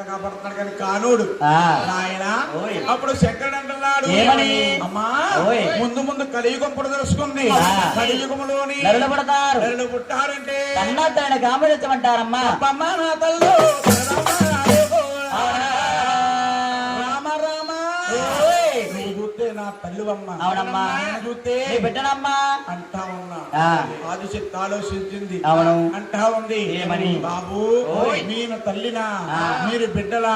కాపాడుతున్నాడు కానీ కానుడు ఆయన అప్పుడు శంకరుడు అంటున్నాడు అమ్మా ముందు ముందు కలియుగంపుడు తెలుసుకుంది కలియుగంలోని నరులు పుట్టారంటే కన్నత్తైన కామరించమంటారమ్మా అమ్మా నా తల్లు నా తల్లివమ్మ అవునమ్మా చూస్తే బిడ్డనమ్మా అంటా ఉన్నా ఆదిశక్తి ఆలోచించింది అవును అంటా ఉంది ఏమని బాబు నేను తల్లినా మీరు బిడ్డలా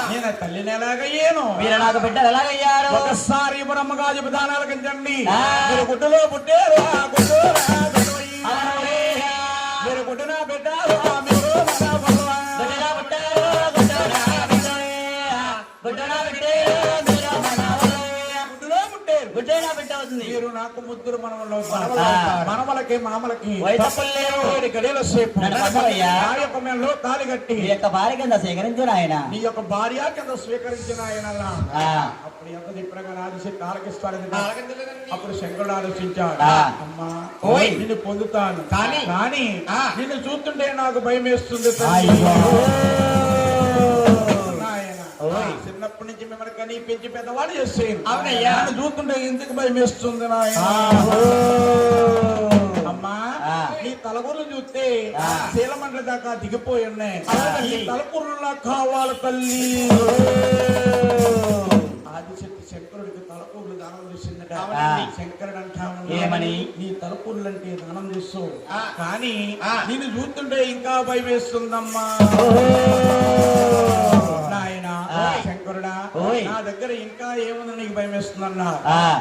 నేను తల్లిని ఎలాగయ్యాను మీరు నాకు బిడ్డలు ఎలాగయ్యారు ఒకసారి బ్రహ్మగా విధానాలు కంచండి మీరు గుడ్డలో పుట్టారు మీరు పుట్టిన బిడ్డ మీరు నాకు ముద్దులు మనవలకి మామలకి గడియల సేపు తాలి కట్టి నీ యొక్క భార్య కింద స్వీకరించిన ఆయన నీ యొక్క భార్య కింద స్వీకరించిన ఆయన అప్పుడు ఎంత చెప్పినగా ఆదిశక్తి ఆలకిస్తాడు అప్పుడు శంకరుడు ఆలోచించాడు అమ్మా నిన్ను పొందుతాను కానీ నిన్ను చూస్తుంటే నాకు భయం వేస్తుంది చిన్నప్పటి నుంచి మిమ్మల్ని కనీ పెంచి పెద్దవాడు చేసేది అవునయ్యా చూస్తుంటే ఎందుకు భయం వేస్తుంది అమ్మా ఈ తలకూరలు చూస్తే శీలమండలి దాకా దిగిపోయి ఉన్నాయి ఈ తలకూరలా కావాలి తల్లి ఆదిశక్తి శంకరుడికి తలకూరులు దానం చేసిందట శంకరుడు అంటాను ఏమని నీ తలకూరులు అంటే దానం చేస్తావు కానీ నిన్ను చూస్తుంటే ఇంకా భయం వేస్తుందమ్మా నాయన శంకరుడా నా దగ్గర ఇంకా ఏముంది నీకు భయం వేస్తుందన్నా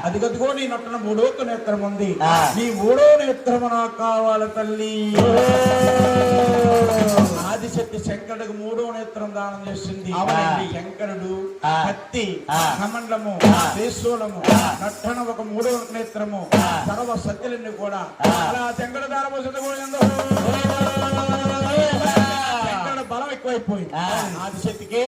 అది గదిగో నీ నట్టున మూడో నేత్రం ఉంది నీ మూడో నేత్రము నాకు కావాలి తల్లి ఆదిశక్తి శంకరుడికి మూడో నేత్రం దానం చేసింది శంకరుడు కత్తి కమండము దేశూలము నట్టన ఒక మూడో నేత్రము సర్వ సత్యులన్నీ కూడా అలా శంకరుడు దానం శంకరుడు బలం ఎక్కువైపోయింది ఆదిశక్తికి